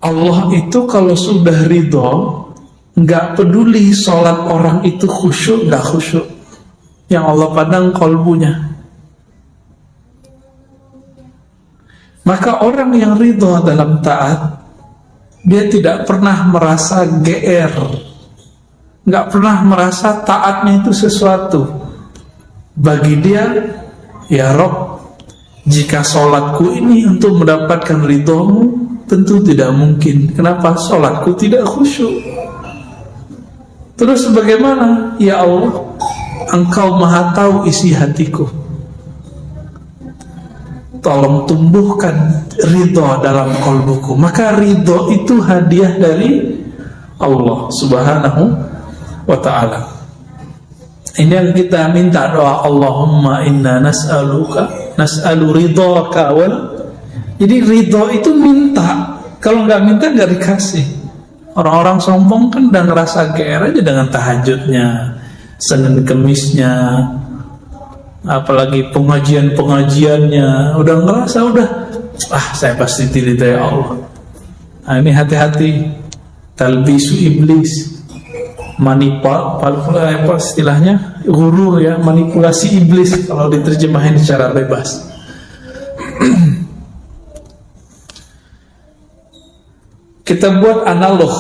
Allah itu kalau sudah ridho, nggak peduli sholat orang itu khusyuk nggak khusyuk, yang Allah pandang kolbunya. Maka orang yang ridho dalam taat, dia tidak pernah merasa GR, nggak pernah merasa taatnya itu sesuatu. Bagi dia, ya Rob, jika sholatku ini untuk mendapatkan ridhomu, tentu tidak mungkin. Kenapa? Sholatku tidak khusyuk. Terus bagaimana? Ya Allah, Engkau maha tahu isi hatiku. Tolong tumbuhkan ridho dalam kolbuku. Maka ridho itu hadiah dari Allah Subhanahu wa ta'ala. Ini yang kita minta doa, Allahumma inna nas'alu ridhoka wal. Jadi ridho itu minta. Kalau nggak minta nggak dikasih. Orang-orang sombong kan udah ngerasa GR aja dengan tahajudnya, Senin Kemisnya, apalagi pengajiannya, udah ngerasa saya pasti diridhai Allah. Nah, ini hati-hati, talbisu iblis, apa istilahnya, gurur ya, manipulasi iblis kalau diterjemahin secara bebas. Kita buat analog.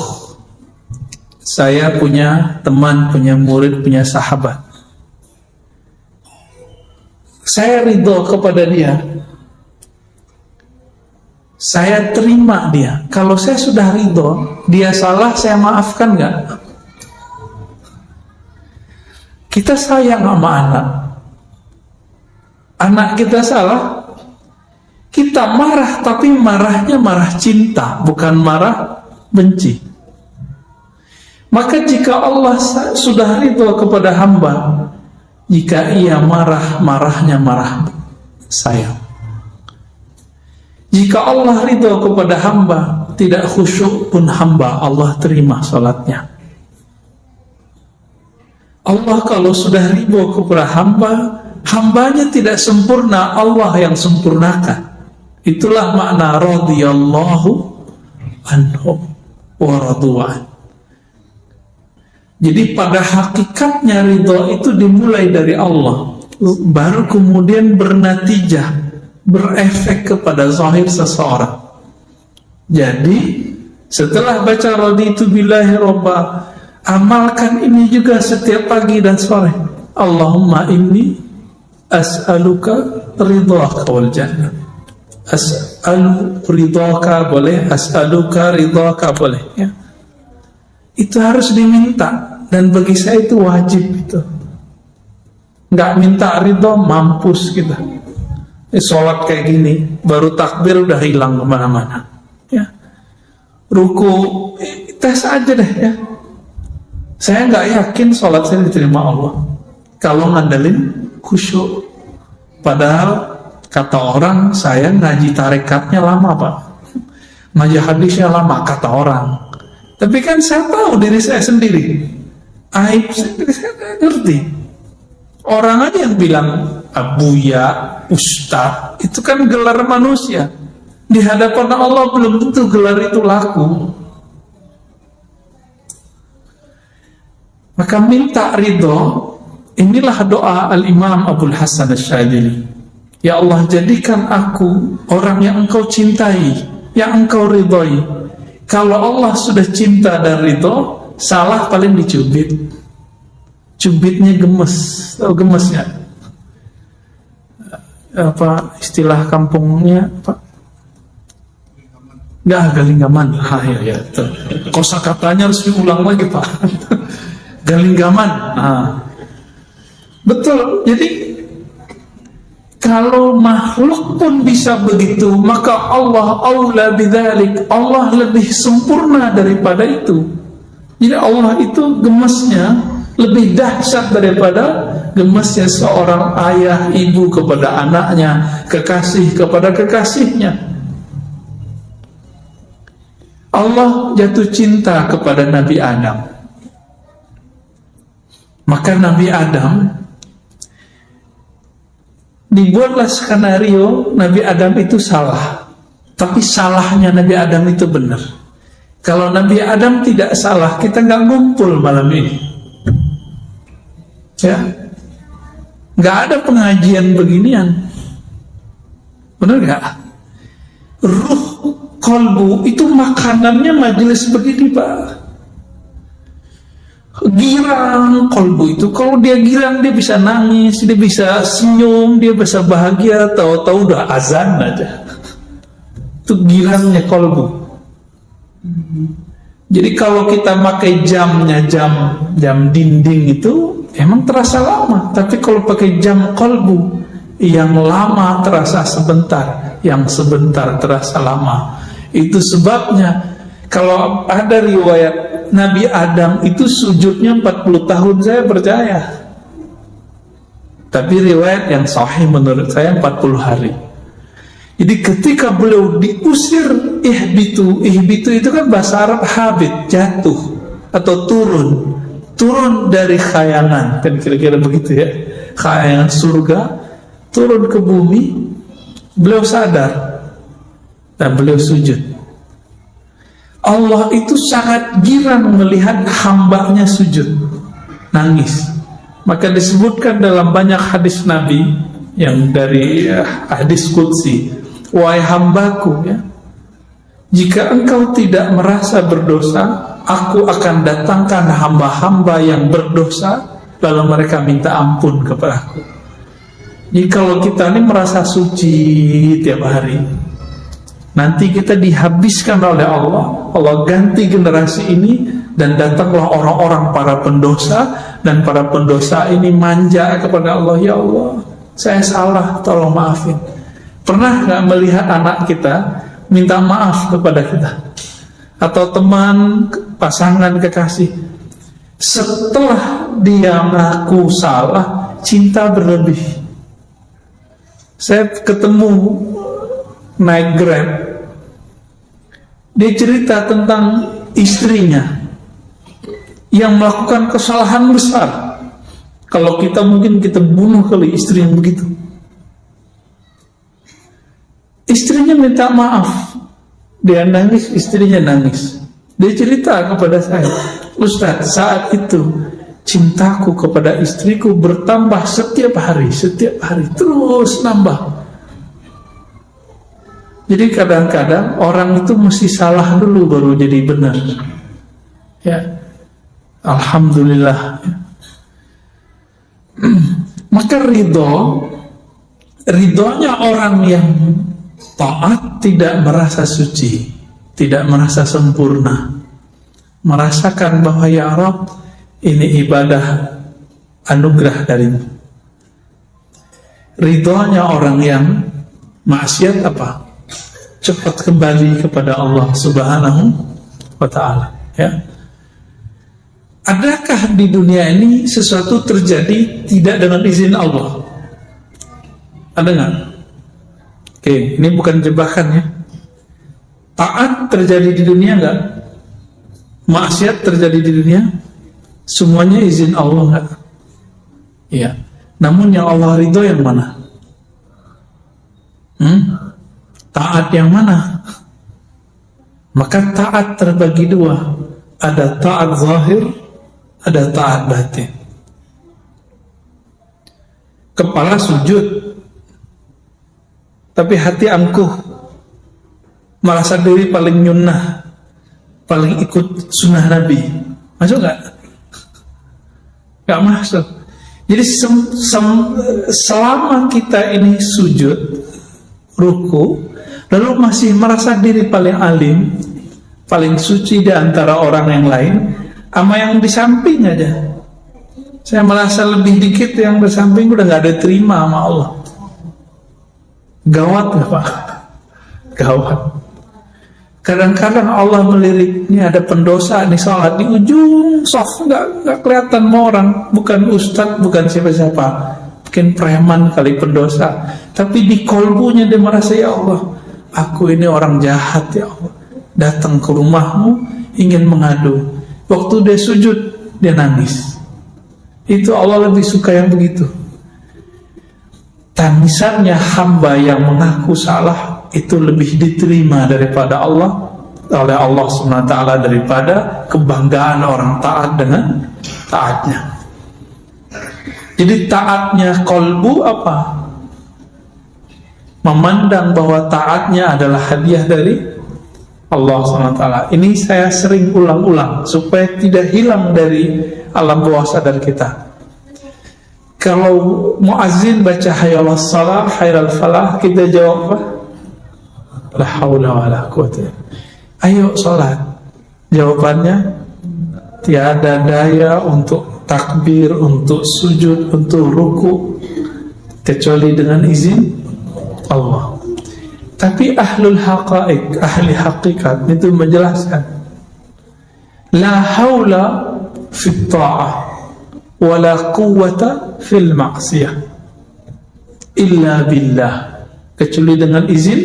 Saya punya teman, punya murid, punya sahabat. Saya ridho kepada dia, saya terima dia. Kalau saya sudah ridho, dia salah, saya maafkan nggak? Kita sayang sama anak kita salah, kita marah, tapi marahnya marah cinta, bukan marah benci. Maka jika Allah sudah ridho kepada hamba, jika ia marah, marahnya marah sayang. Jika Allah ridho kepada hamba, tidak khusyuk pun hamba, Allah terima salatnya. Allah kalau sudah ridho kepada hamba, hambanya tidak sempurna, Allah yang sempurnakan. Itulah makna radhiyallahu anhum wa radu'an. Jadi pada hakikatnya ridho itu dimulai dari Allah, baru kemudian bernatijah, berefek kepada zahir seseorang. Jadi setelah baca raditu billahi robba, amalkan ini juga setiap pagi dan sore. Allahumma inni as'aluka ridhaka wal jannah. As'alu ridhaka boleh, as'aluka ridhaka boleh ya. Itu harus diminta, dan bagi saya itu wajib itu. Nggak minta ridho, mampus kita. Sholat kayak gini, baru takbir udah hilang kemana-mana ya. Ruku, tes aja deh ya. Saya nggak yakin sholat saya diterima Allah kalau ngandelin khusyuk. Padahal kata orang, saya ngaji tarekatnya lama Pak, ngaji hadisnya lama kata orang. Tapi kan saya tahu diri saya sendiri, aib sendiri saya ngerti. Orang aja yang bilang abuya, ustaz, itu kan gelar manusia. Di hadapan Allah belum tentu gelar itu laku. Maka minta ridho, inilah doa Al-Imam Abul Hasan Asy-Syadzili. Ya Allah, jadikan aku orang yang Engkau cintai, yang Engkau ridhoi. Kalau Allah sudah cinta dan ridho, salah paling dicubit. Cubitnya gemes, tahu gemes ya? Apa istilah kampungnya Pak? Nggak, galinggaman. Ya. Kosakatanya harus diulang lagi Pak. Galinggaman. Betul. Jadi kalau makhluk pun bisa begitu, maka Allah aula bidzalik. Allah lebih sempurna daripada itu. Jadi Allah itu gemesnya lebih dahsyat daripada gemesnya seorang ayah ibu kepada anaknya, kekasih kepada kekasihnya. Allah jatuh cinta kepada Nabi Adam. Maka Nabi Adam, dibuatlah skenario Nabi Adam itu salah, tapi salahnya Nabi Adam itu benar. Kalau Nabi Adam tidak salah, kita nggak ngumpul malam ini. Ya, nggak ada pengajian beginian. Benar nggak? Ruh kolbu itu makanannya majelis begini, Pak. Girang kolbu itu, kalau dia girang dia bisa nangis, dia bisa senyum, dia bisa bahagia, tahu-tahu udah azan aja. Itu girangnya kolbu. Jadi kalau kita pakai jamnya jam dinding itu emang terasa lama, tapi kalau pakai jam kolbu, yang lama terasa sebentar, yang sebentar terasa lama. Itu sebabnya kalau ada riwayat Nabi Adam itu sujudnya 40 tahun, saya percaya. Tapi riwayat yang sahih menurut saya 40 hari. Jadi ketika beliau diusir, ihbitu itu kan bahasa Arab habit, jatuh atau turun dari khayangan, kan kira-kira begitu ya, khayangan surga, turun ke bumi. Beliau sadar dan beliau sujud. Allah itu sangat girang melihat hambanya sujud, nangis. Maka disebutkan dalam banyak hadis Nabi yang dari hadis qudsi, wahai hambaku ya, jika engkau tidak merasa berdosa, aku akan datangkan hamba-hamba yang berdosa, lalu mereka minta ampun kepada aku. Jadi kalau kita ini merasa suci tiap hari, nanti kita dihabiskan oleh Allah. Allah ganti generasi ini, dan datanglah orang-orang para pendosa, dan para pendosa ini manja kepada Allah. Ya Allah, saya salah, tolong maafin. Pernah gak melihat anak kita minta maaf kepada kita? Atau teman, pasangan, kekasih, setelah dia mengaku salah, cinta berlebih. Saya ketemu naik Grab, dia cerita tentang istrinya yang melakukan kesalahan besar. Kalau kita mungkin kita bunuh kali istri yang begitu. Istrinya minta maaf, dia nangis, istrinya nangis. Dia cerita kepada saya, Ustaz, saat itu cintaku kepada istriku bertambah setiap hari terus nambah. Jadi kadang-kadang orang itu mesti salah dulu baru jadi benar. Ya, alhamdulillah. Maka ridhonya orang yang taat tidak merasa suci, tidak merasa sempurna, merasakan bahwa ya Rabb, ini ibadah anugerah darimu. Ridhonya orang yang maksiat apa? Cepat kembali kepada Allah Subhanahu wa ta'ala. Ya. Adakah di dunia ini sesuatu terjadi tidak dengan izin Allah? Ada nggak? Oke, ini bukan jebakan ya. Taat terjadi di dunia nggak? Maksiat terjadi di dunia? Semuanya izin Allah nggak? Iya. Namun yang Allah ridho yang mana? Taat yang mana? Maka taat terbagi dua. Ada taat zahir, ada taat batin. Kepala sujud, tapi hati angkuh, merasa diri paling nyunnah, paling ikut sunnah Nabi. Masuk nggak? Nggak masuk. Jadi selama kita ini sujud, ruku, lalu masih merasa diri paling alim, paling suci di antara orang yang lain, sama yang di samping aja, saya merasa lebih dikit, yang di samping udah nggak ada terima sama Allah. Gawat nggak Pak? Gawat. Kadang-kadang Allah melirik, ini ada pendosa nih sholat di ujung soft, nggak kelihatan sama orang, bukan ustadz, bukan siapa-siapa, mungkin preman kali pendosa, tapi di kolbunya dia merasa, ya Allah, aku ini orang jahat ya Allah, datang ke rumahmu ingin mengadu. Waktu dia sujud dia nangis. Itu Allah lebih suka yang begitu. Tangisannya hamba yang mengaku salah itu lebih diterima daripada Allah oleh Allah SWT daripada kebanggaan orang taat dengan taatnya. Jadi taatnya kolbu apa? Memandang bahwa taatnya adalah hadiah dari Allah SWT. Ini saya sering ulang-ulang supaya tidak hilang dari alam bawah sadar kita. Kalau muazzin baca hayyalah salah, hayyalah falah, kita jawab apa? La haula wa la quwwata. Ayo sholat. Jawabannya tiada daya untuk takbir, untuk sujud, untuk ruku kecuali dengan izin Allah. Tapi ahlul haqaiq, ahli hakikat itu menjelaskan la haula fit ta'ah wa la quwwata fil ma'siyah illa billah, kecuali dengan izin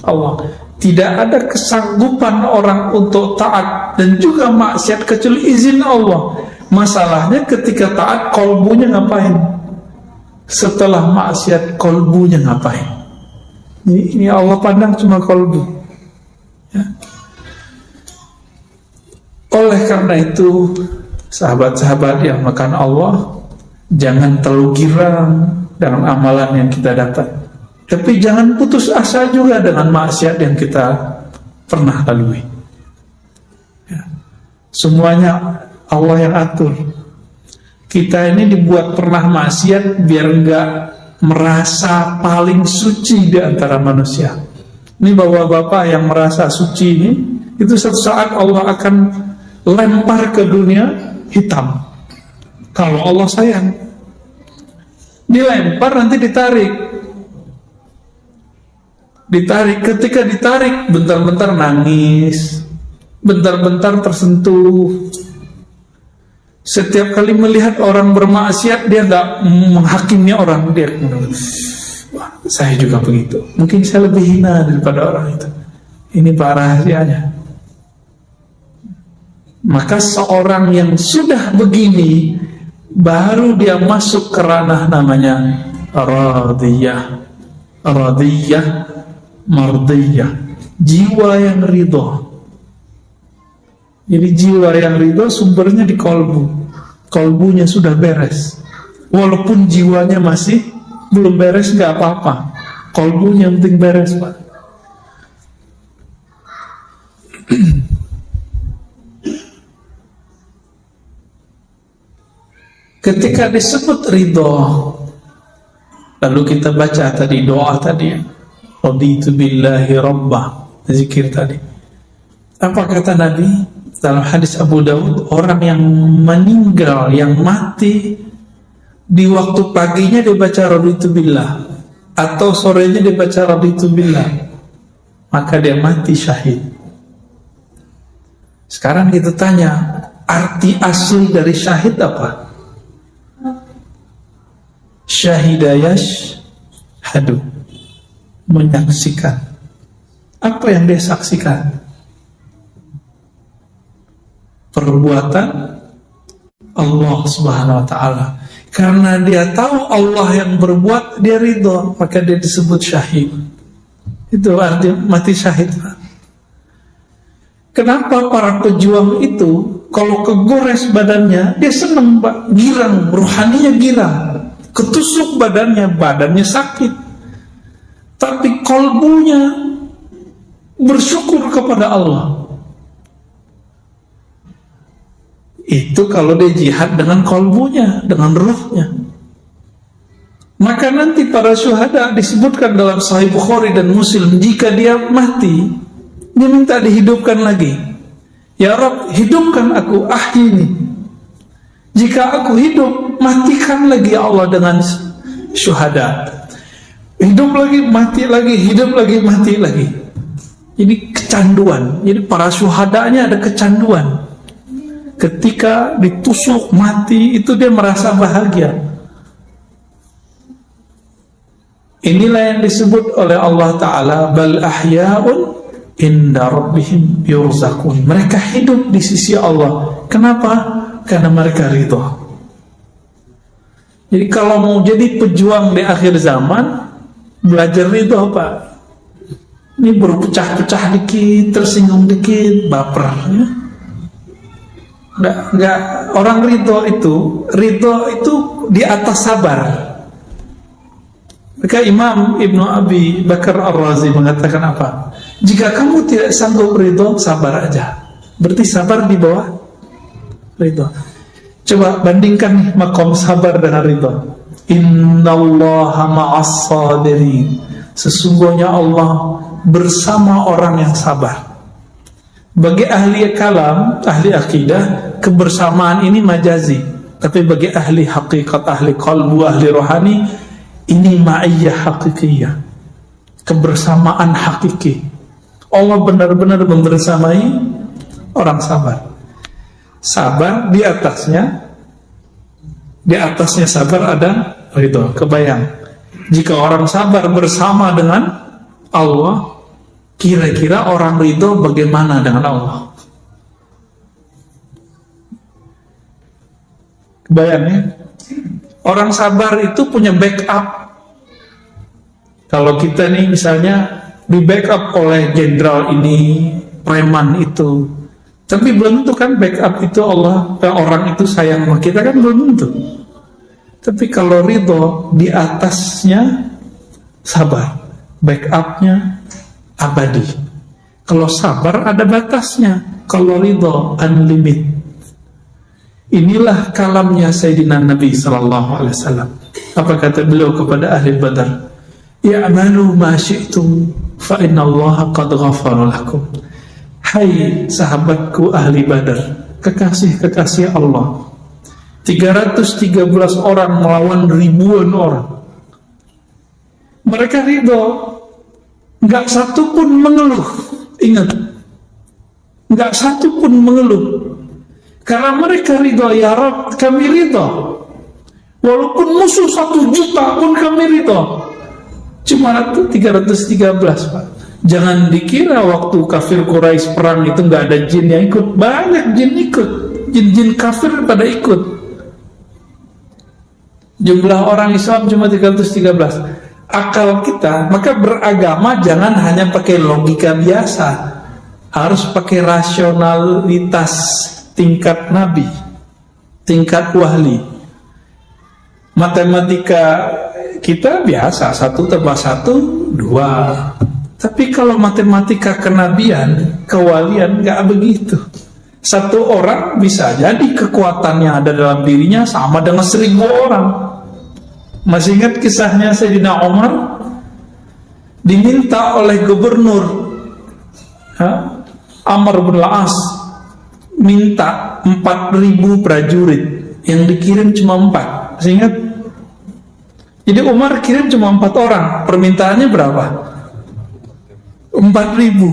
Allah. Tidak ada kesanggupan orang untuk taat dan juga maksiat kecuali izin Allah. Masalahnya ketika taat kolbunya ngapain? Setelah maksiat kolbunya ngapain? Ini Allah pandang cuma kolbu ya. Oleh karena itu, sahabat-sahabat yang makan Allah, jangan terlalu girang dengan amalan yang kita dapat, tapi jangan putus asa juga dengan maksiat yang kita pernah lalui ya. Semuanya Allah yang atur. Kita ini dibuat pernah maksiat biar enggak merasa paling suci di antara manusia. Ini bapak-bapak yang merasa suci ini, itu suatu saat Allah akan lempar ke dunia hitam. Kalau Allah sayang, dilempar nanti ditarik. Ketika ditarik, bentar-bentar nangis, bentar-bentar tersentuh. Setiap kali melihat orang bermaksiat, dia nggak menghakimi orang, dia wah, saya juga begitu. Mungkin saya lebih hina daripada orang itu. Ini pak rahasianya. Maka seorang yang sudah begini, baru dia masuk ke ranah namanya radiyah, mardiyah, jiwa yang ridho. Jadi jiwa yang ridho sumbernya di kolbu. Kolbunya sudah beres. Walaupun jiwanya masih belum beres, nggak apa-apa. Kolbunya yang penting beres, Pak. Ketika disebut ridho, lalu kita baca tadi doa tadi, raditu billahi rabbah, zikir tadi. Apa kata Nabi? Dalam hadis Abu Daud, orang yang meninggal, yang mati di waktu paginya dia baca raditu billah, atau sorenya dia baca raditu billah, maka dia mati syahid. Sekarang kita tanya, arti asli dari syahid apa? Syahidayash hadu, menyaksikan. Apa yang dia saksikan? Perbuatan Allah Subhanahu wa ta'ala. Karena dia tahu Allah yang berbuat, dia ridho, maka dia disebut syahid. Itu arti mati syahid. Kenapa para pejuang itu kalau kegores badannya, dia senang, girang, rohaninya girang. Ketusuk badannya sakit, tapi kolbunya bersyukur kepada Allah. Itu kalau dia jihad dengan kolbunya, dengan ruhnya. Maka nanti para syuhada disebutkan dalam Sahih Bukhari dan Muslim, jika dia mati, dia minta dihidupkan lagi. Ya Rabb, hidupkan aku, ahyini. Jika aku hidup, matikan lagi ya Allah dengan syuhada. Hidup lagi, mati lagi, hidup lagi, mati lagi. Jadi kecanduan. Jadi para syuhadanya ada kecanduan. Ketika ditusuk mati, itu dia merasa bahagia. Inilah yang disebut oleh Allah Ta'ala, bal ahya'un inda rabbihim yurzakun. Mereka hidup di sisi Allah. Kenapa? Karena mereka ridho. Jadi kalau mau jadi pejuang di akhir zaman, belajar ridho, Pak. Ini baru pecah-pecah dikit, tersinggung dikit, baper. Ya? Nggak, orang ridho itu di atas sabar. Maka Imam Ibnu Abi Bakar Ar-Razi mengatakan apa? Jika kamu tidak sanggup ridho, sabar aja. Berarti sabar di bawah ridho. Coba bandingkan makom sabar dengan ridho. Innallaha ma'as sabirin. Sesungguhnya Allah bersama orang yang sabar. Bagi ahli kalam, ahli akidah, kebersamaan ini majazi. Tapi bagi ahli hakikat, ahli qalbu, ahli rohani, ini ma'iyyah hakikiyah, kebersamaan hakiki. Allah benar-benar membersamai orang sabar. Sabar di atasnya sabar ada ridho. Kebayang, jika orang sabar bersama dengan Allah, kira-kira orang ridho bagaimana dengan Allah? Kebayang ya? Orang sabar itu punya backup. Kalau kita nih misalnya di backup oleh jenderal ini, preman itu, tapi belum tentu kan backup itu Allah, orang itu sayang sama kita kan belum tentu. Tapi kalau ridho di atasnya sabar, backupnya abadi. Kalau sabar ada batasnya, kalau ridho unlimited. Inilah kalamnya Sayyidina Nabi SAW. Apa kata beliau kepada ahli Badar? Ya'malu ma syi'tum fa innallaha qad ghafara lakum. Hai sahabatku ahli Badar, kekasih-kekasih Allah, 313 orang melawan ribuan orang. Mereka ridho, nggak satu pun mengeluh. Ingat, nggak satu pun mengeluh, karena mereka ridho. Ya Rabb, kami ridho, walaupun musuh 1 juta pun kami ridho. Cuma 313, Pak. Jangan dikira waktu kafir Quraisy perang itu nggak ada jin yang ikut. Banyak jin ikut, jin-jin kafir pada ikut. Jumlah orang Islam cuma 313. Akal kita, maka beragama jangan hanya pakai logika biasa, harus pakai rasionalitas tingkat nabi, tingkat wahli. Matematika kita biasa, 1 tambah 1 2. Tapi kalau matematika kenabian, kewalian, nggak begitu. Satu orang bisa jadi kekuatan yang ada dalam dirinya sama dengan 1000 orang. Masih ingat kisahnya Sayyidina Umar diminta oleh gubernur Amr bin Al-As, minta 4000 prajurit, yang dikirim cuma 4. Masih ingat? Jadi Umar kirim cuma 4 orang. Permintaannya berapa? 4000.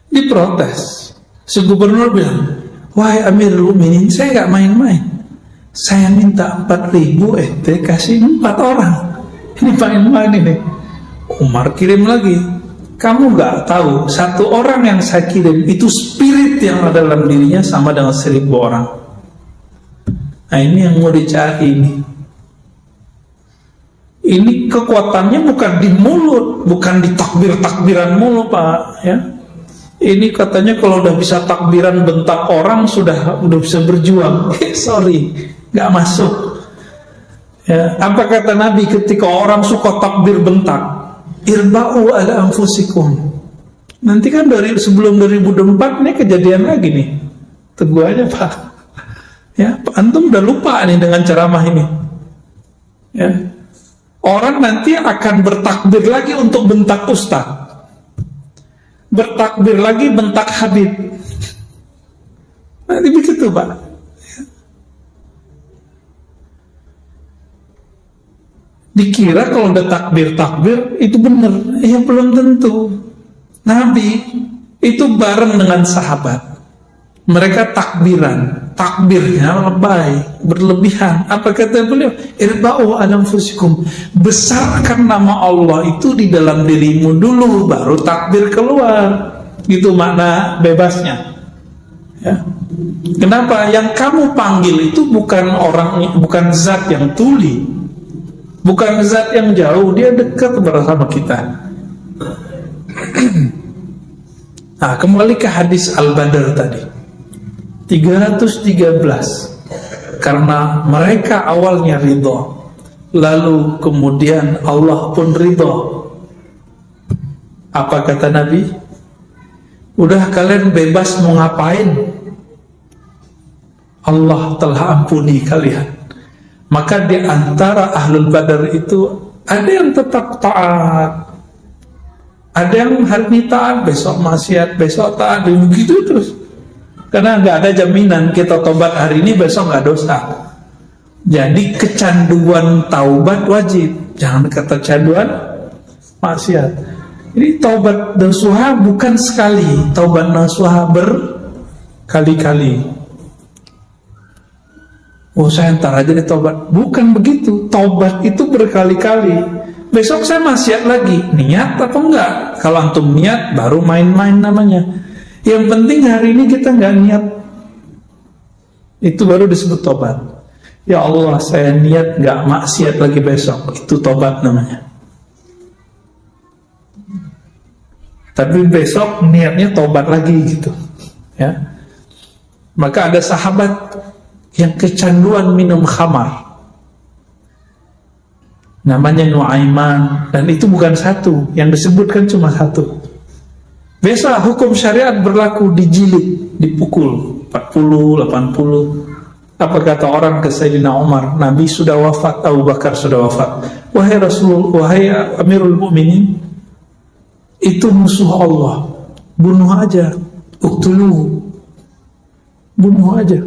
Diprotes. Si gubernur bilang, wahai Amirul Mukminin, saya nggak main-main. Saya minta 4000, kasih 4 orang. Ini main-main ini. Umar kirim lagi. Kamu nggak tahu, 1 orang yang saya kirim itu spirit yang ada dalam dirinya sama dengan 1000 orang. Nah ini yang mau dicari ini. Ini kekuatannya bukan di mulut, bukan di takbir-takbiran mulu, Pak. Ya, ini katanya kalau udah bisa takbiran bentak orang sudah bisa berjuang. Sorry, nggak masuk. Ya, apa kata Nabi ketika orang suka takbir bentak? Irba'u ala anfusikum. Nanti kan dari sebelum 2004 nih kejadian lagi nih. Tunggu aja, Pak. Ya, Pak Antum udah lupa nih dengan ceramah ini. Ya. Orang nanti akan bertakbir lagi untuk bentak ustaz, bertakbir lagi bentak Habib. Nanti begitu, Pak. Dikira kalau udah takbir itu benar. Ya belum tentu. Nabi itu bareng dengan sahabat. Mereka takbirnya lebay, berlebihan. Apa kata beliau? Irba'u ala anfusikum. Besarkan nama Allah itu di dalam dirimu dulu, baru takbir keluar. Gitu makna bebasnya. Ya. Kenapa? Yang kamu panggil itu bukan zat yang tuli, bukan zat yang jauh, dia dekat bersama kita. Nah, kembali ke hadis Al-Badr tadi 313. Karena mereka awalnya ridho, lalu kemudian Allah pun ridho. Apa kata Nabi? Udah, kalian bebas mau ngapain, Allah telah ampuni kalian. Maka di antara Ahlul Badar itu ada yang tetap taat, ada yang hari ini taat, besok maksiat, besok taat, begitu terus. Karena nggak ada jaminan kita tobat hari ini besok nggak dosa. Jadi kecanduan taubat wajib, jangan kecanduan maksiat. Jadi taubat nasuha bukan sekali, taubat nasuha berkali-kali. Oh, saya ntar aja deh taubat. Bukan begitu, taubat itu berkali-kali. Besok saya maksiat lagi, niat apa enggak? Kalau antum niat baru main-main namanya. Yang penting hari ini kita nggak niat, itu baru disebut tobat. Ya Allah, saya niat nggak maksiat lagi besok, itu tobat namanya. Tapi besok niatnya tobat lagi gitu, ya. Maka ada sahabat yang kecanduan minum khamar, namanya Nuaiman, dan itu bukan satu, yang disebutkan cuma satu. Biasa hukum syariat berlaku, dijilid, dipukul 40, 80. Apa kata orang ke Sayyidina Umar? Nabi sudah wafat, Abu Bakar sudah wafat. Wahai Rasul, wahai Amirul Mukminin, itu musuh Allah, bunuh aja, uktuluhu, bunuh aja.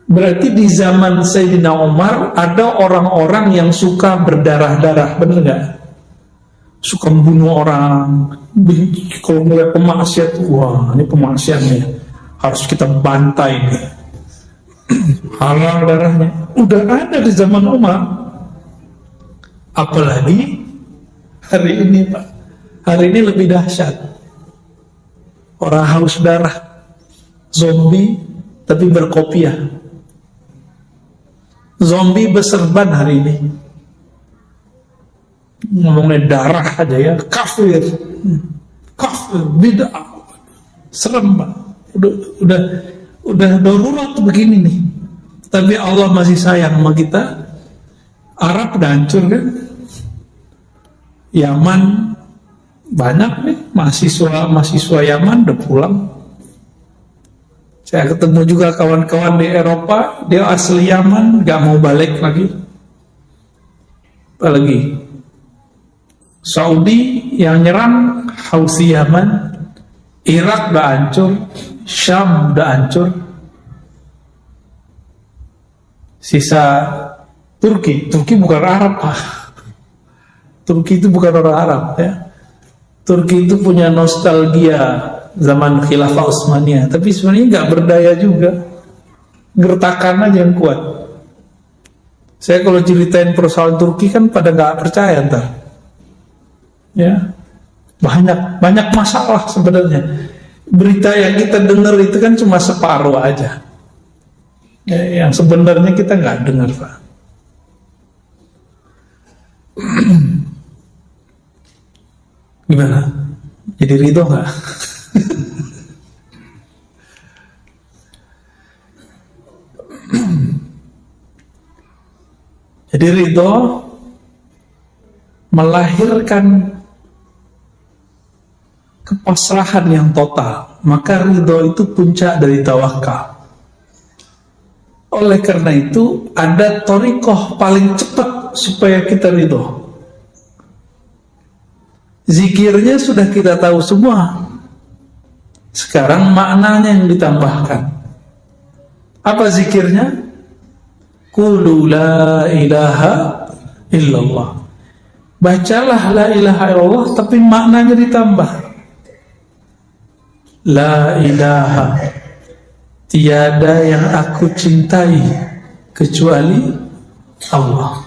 Berarti di zaman Sayyidina Umar ada orang-orang yang suka berdarah-darah, benar nggak? Suka membunuh orang. Kalau melihat pemaksiat, wah ini pemaksiat nih, harus kita bantai nih. Halal darahnya. Udah ada di zaman Umar. Apalagi hari ini, Pak. Hari ini lebih dahsyat. Orang haus darah, zombie tapi berkopiah. Zombie berserban hari ini. Ngomongnya darah aja ya, kafir, bid'ah, serem, Pak. Udah darurat begini nih. Tapi Allah masih sayang sama kita. Arab udah hancur kan, Yaman banyak nih mahasiswa Yaman udah pulang. Saya ketemu juga kawan-kawan di Eropa, dia asli Yaman, gak mau balik lagi. Apalagi Saudi yang nyerang Houthi Yaman, Irak udah hancur, Syam udah hancur. Sisa Turki bukan Arab, Pak. Turki itu bukan orang Arab, ya. Turki itu punya nostalgia zaman Khilafah Utsmaniyah, tapi sebenarnya nggak berdaya juga, gertakan aja yang kuat. Saya kalau ceritain persoalan Turki kan pada nggak percaya ntar. Ya, banyak masalah sebenarnya. Berita yang kita dengar itu kan cuma separuh aja. Ya, yang sebenarnya kita nggak dengar, Pak. Gimana? Jadi ridho nggak? Jadi ridho melahirkan kepasrahan yang total. Maka ridho itu puncak dari tawakal. Oleh karena itu ada thariqah paling cepat supaya kita ridho. Zikirnya sudah kita tahu semua. Sekarang maknanya yang ditambahkan. Apa zikirnya? Qulu la ilaha illallah. Bacalah la ilaha illallah, tapi maknanya ditambah. La ilaha, tiada yang aku cintai kecuali Allah.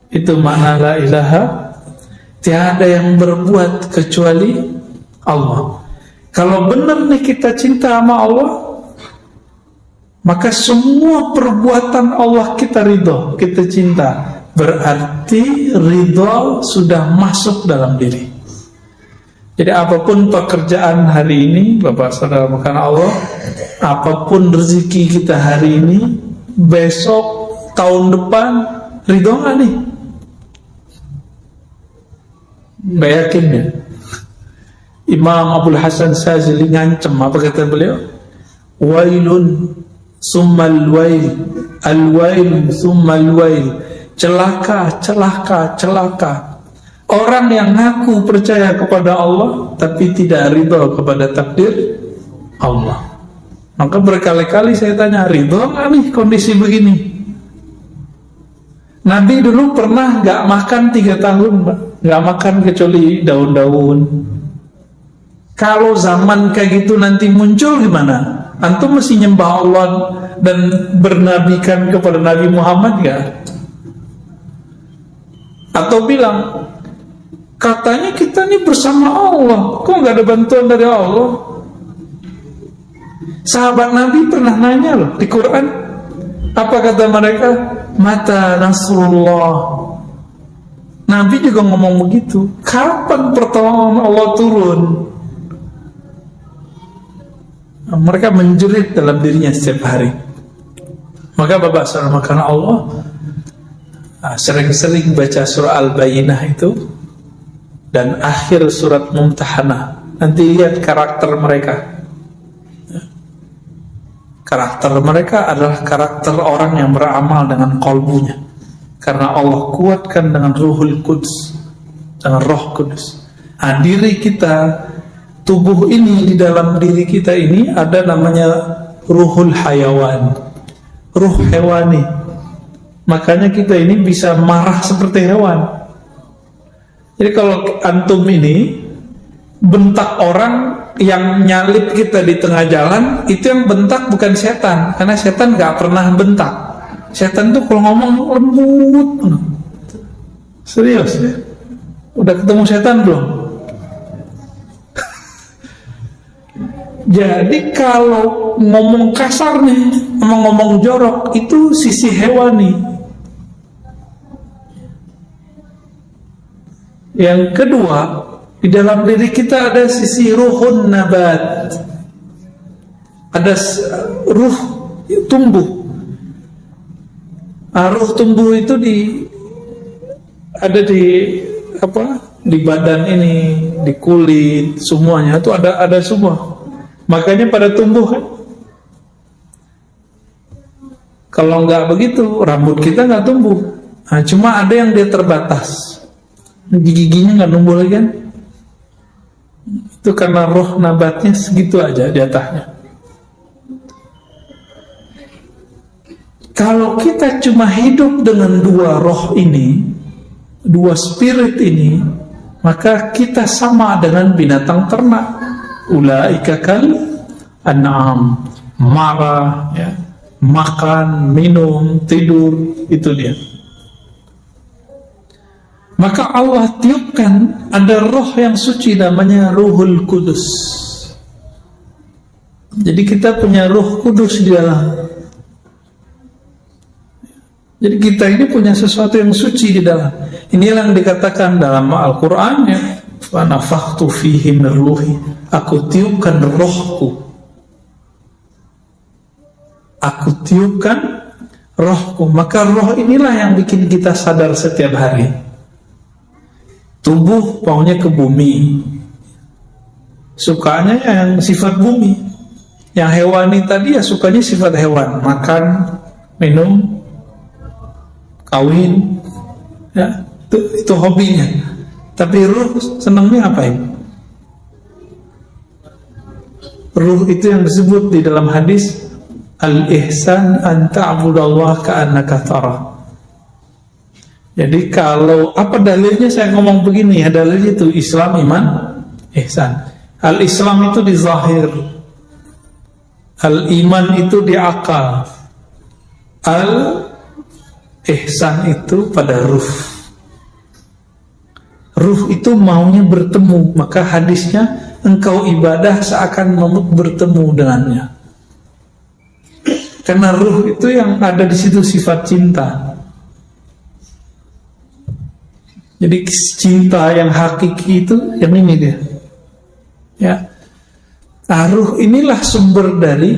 Itu makna la ilaha, tiada yang berbuat kecuali Allah. Kalau benar nih kita cinta sama Allah, maka semua perbuatan Allah kita ridho, kita cinta. berarti ridho sudah masuk dalam diri. Jadi apapun pekerjaan hari ini, Bapak Saudara makanan Allah, apapun rezeki kita hari ini, besok, tahun depan, ridho nggak nih? Nggak yakin ya? Imam Abdul Hasan Sazili ngancem, apa kata beliau? Wailun summal wail, al-wail summal wail. Celaka, celaka, celaka. Orang yang ngaku percaya kepada Allah tapi tidak ridho kepada takdir Allah. Maka berkali-kali saya tanya, ridho nggak nih kondisi begini? Nabi dulu pernah nggak makan 3 tahun, Pak. Nggak makan kecuali daun-daun. Kalau zaman kayak gitu nanti muncul gimana? Antum mesti nyembah Allah dan bernabikan kepada Nabi Muhammad gak? Atau bilang, katanya kita ini bersama Allah, kok gak ada bantuan dari Allah? Sahabat Nabi pernah nanya loh di Quran, apa kata mereka? Mata Nasrullah. Nabi juga ngomong begitu. Kapan pertolongan Allah turun? Mereka menjerit dalam dirinya setiap hari. Maka Bapak Saudara makanan Allah sering-sering baca surah Al-Bayyinah itu dan akhir surat Mumtahanah. Nanti lihat karakter mereka. Karakter mereka adalah karakter orang yang beramal dengan kolbunya, karena Allah kuatkan dengan Ruhul Quds, dengan Roh Kudus. Diri kita, tubuh ini, di dalam diri kita ini ada namanya ruhul hayawan, ruh hewani. Makanya kita ini bisa marah seperti hewan. Jadi kalau antum ini bentak orang yang nyalip kita di tengah jalan, itu yang bentak bukan setan, karena setan gak pernah bentak. Setan tuh kalau ngomong lembut. Serius ya? Udah ketemu setan belum? Jadi kalau ngomong kasar nih, ngomong jorok, itu sisi hewani. Yang kedua, di dalam diri kita ada sisi ruhun nabat. Ada ruh tumbuh. Ruh tumbuh itu ada di apa? Di badan ini, di kulit, semuanya itu ada semua. Makanya pada tumbuh kan. Kalau nggak begitu, rambut kita nggak tumbuh. Cuma ada yang dia terbatas, gigi-giginya nggak tumbuh lagi kan. Itu karena roh nabatnya segitu aja jatahnya. Kalau kita cuma hidup dengan 2 roh ini, 2 spirit ini, maka kita sama dengan binatang ternak. Ulaika kal an'am, marah ya, makan, minum, tidur, itu dia. Maka Allah tiupkan ada roh yang suci namanya Ruhul Kudus. Jadi kita punya Ruh Kudus di dalam. Jadi kita ini punya sesuatu yang suci di dalam. Inilah yang dikatakan dalam Al-Quran ya, wa nafakhtu fihi min ruhi, aku tiupkan rohku. Aku tiupkan rohku. Maka roh inilah yang bikin kita sadar setiap hari. Tubuh maunya ke bumi, sukanya yang sifat bumi. Yang hewani tadi ya sukanya sifat hewan, makan, minum, kawin ya, itu hobinya. Tapi ruh senangnya ngapain? Ruh itu yang disebut di dalam hadis al-ihsan an ta'budallaha ka'annaka tarah. Jadi kalau apa dalilnya saya ngomong begini ya, dalilnya itu Islam, iman, ihsan. Al-Islam itu di zahir, al-iman itu di akal, al-ihsan itu pada ruh. Ruh itu maunya bertemu, maka hadisnya engkau ibadah seakan mau bertemu dengannya. Karena ruh itu yang ada di situ sifat cinta. Jadi cinta yang hakiki itu yang ini dia. Ya. Ruh inilah sumber dari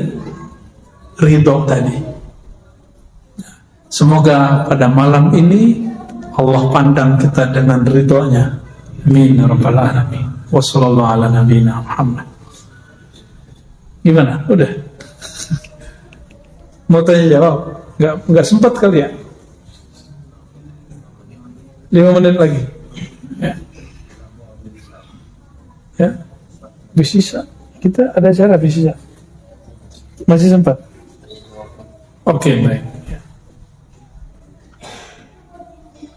ridho tadi. Semoga pada malam ini Allah pandang kita dengan ridhonya. Amin ya rabbal alamin. Wassallallahu ala nabiyina Muhammad. Gimana? Udah? Mau tanya jawab? Nggak sempat kali ya? 5 menit lagi. Ya. Ya. Bisa. Kita ada cara bisa. Masih sempat? Oke, baik. Ya.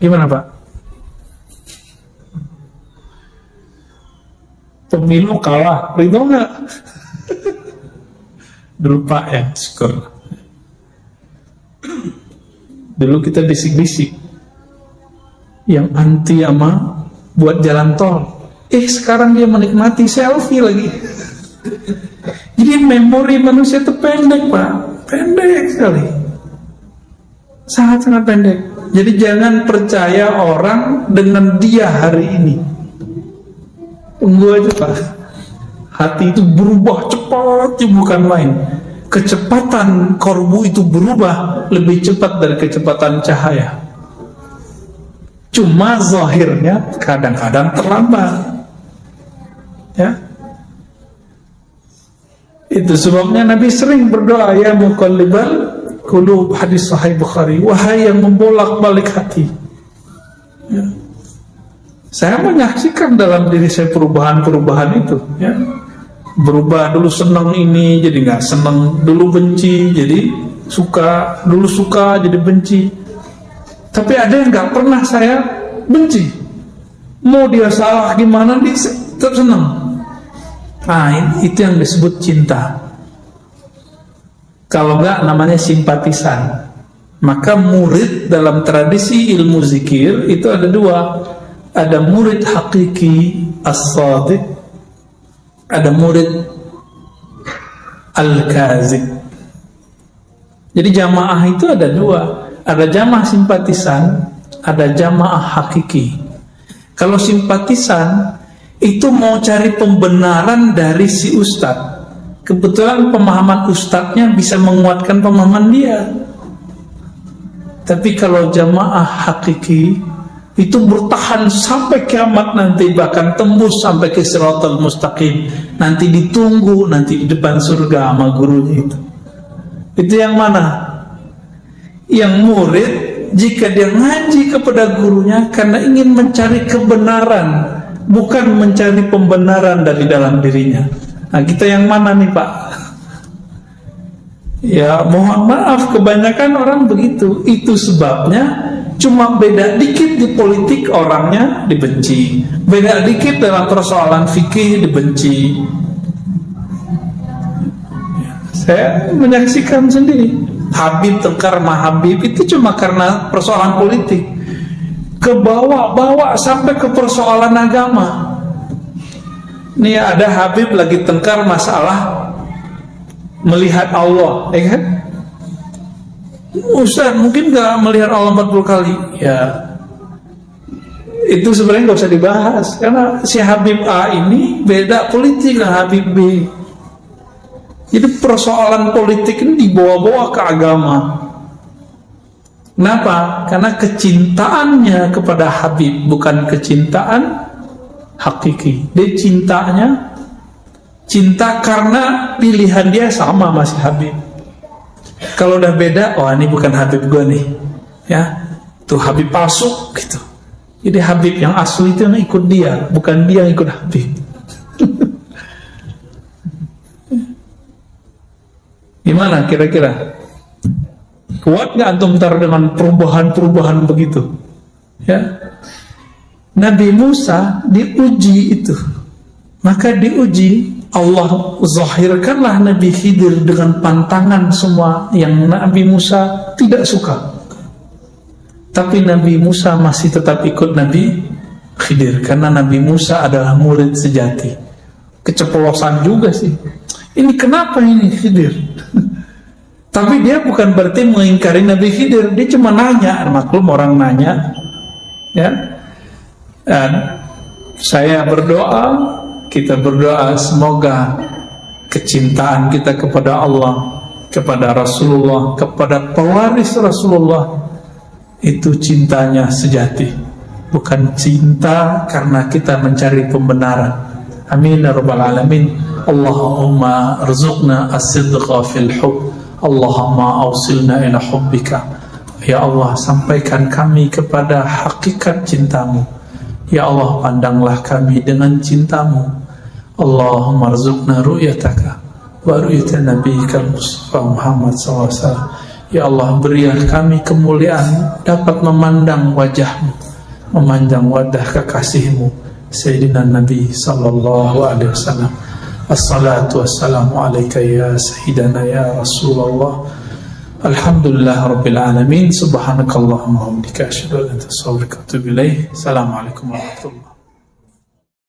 Gimana Pak? Pemilu kalah, ridho nggak? Dulu Pak ya, syukur. Dulu kita bisik-bisik yang anti sama buat jalan tol. Sekarang dia menikmati selfie lagi. Jadi memori manusia itu pendek Pak, pendek sekali, sangat-sangat pendek. Jadi jangan percaya orang dengan dia hari ini. Tunggu aja Pak, hati itu berubah cepat, bukan main. Kecepatan korbu itu berubah lebih cepat dari kecepatan cahaya. Cuma zahirnya kadang-kadang terlambat. Ya. Itu sebabnya Nabi sering berdoa, ya muqallibal qulub, hadis sahih Bukhari, wahai yang membolak-balik hati. Ya. Saya menyaksikan dalam diri saya perubahan-perubahan itu, ya. Berubah, dulu senang ini jadi nggak senang, dulu benci jadi suka, dulu suka jadi benci. Tapi ada yang nggak pernah saya benci, mau dia salah gimana dia tetap senang. Nah, itu yang disebut cinta. Kalau nggak namanya simpatisan. Maka murid dalam tradisi ilmu zikir itu ada 2. Ada murid hakiki as-sadiq, ada murid al-kazib. Jadi jamaah itu ada 2. Ada jamaah simpatisan, ada jamaah hakiki. Kalau simpatisan itu mau cari pembenaran dari si ustadz. Kebetulan pemahaman ustadznya bisa menguatkan pemahaman dia. Tapi kalau jamaah hakiki itu bertahan sampai kiamat nanti, bahkan tembus sampai ke Shiratal Mustaqim. Nanti ditunggu nanti di depan surga sama gurunya itu. Itu yang mana? Yang murid jika dia ngaji kepada gurunya karena ingin mencari kebenaran, bukan mencari pembenaran dari dalam dirinya. Nah, kita yang mana nih Pak? Ya mohon maaf, kebanyakan orang begitu. Itu sebabnya cuma beda dikit di politik orangnya dibenci, beda dikit dalam persoalan fikih dibenci. Saya menyaksikan sendiri, Habib tengkar sama Habib itu cuma karena persoalan politik, kebawa-bawa sampai ke persoalan agama. Nih ada Habib lagi tengkar masalah melihat Allah, ya kan? Ustaz mungkin gak melihat Allah 40 kali. Ya, itu sebenarnya gak usah dibahas, karena si Habib A ini beda politik dengan Habib B. Jadi persoalan politik ini dibawa-bawa ke agama. Kenapa? Karena kecintaannya kepada Habib bukan kecintaan hakiki. Dia cinta karena pilihan dia sama masih Habib. Kalau udah beda, oh ini bukan Habib gue nih, ya, tuh Habib palsu gitu. Jadi Habib yang asli itu yang ikut dia, bukan dia yang ikut Habib. Gimana kira-kira? Kuat nggak antum ntar dengan perubahan-perubahan begitu? Ya, Nabi Musa diuji itu, maka diuji Allah zahirkanlah Nabi Khidir dengan pantangan semua yang Nabi Musa tidak suka. Tapi Nabi Musa masih tetap ikut Nabi Khidir karena Nabi Musa adalah murid sejati. Keceplosan juga sih. Ini kenapa ini Khidir? Tapi dia bukan berarti mengingkari Nabi Khidir, dia cuma nanya, maklum orang nanya, ya. Dan saya berdoa, kita berdoa semoga kecintaan kita kepada Allah, kepada Rasulullah, kepada pewaris Rasulullah itu cintanya sejati, bukan cinta karena kita mencari pembenaran. Amin ya rabbal alamin. Allahumma arzuqna as-sidqa fil hubb, Allahumma awsilna ila hubbika. Ya Allah, sampaikan kami kepada hakikat cintamu. Ya Allah, pandanglah kami dengan cintamu. Allahumma arzuqna ru'yataka wa ru'yata nabiyyika Mustafa Muhammad SAW. Ya Allah, berilah kami kemuliaan dapat memandang wajahmu, memandang wajah kekasihmu Sayyidina Nabi sallallahu alaihi wasallam. Assalatu wassalamu alaika ya Sayyidana ya Rasulullah. Alhamdulillah Rabbil Alamin. Subhanakallahumma wa bihamdika asyhadu an la ilaha illa anta astaghfiruka wa atubu ilaik. Assalamualaikum warahmatullahi wabarakatuh.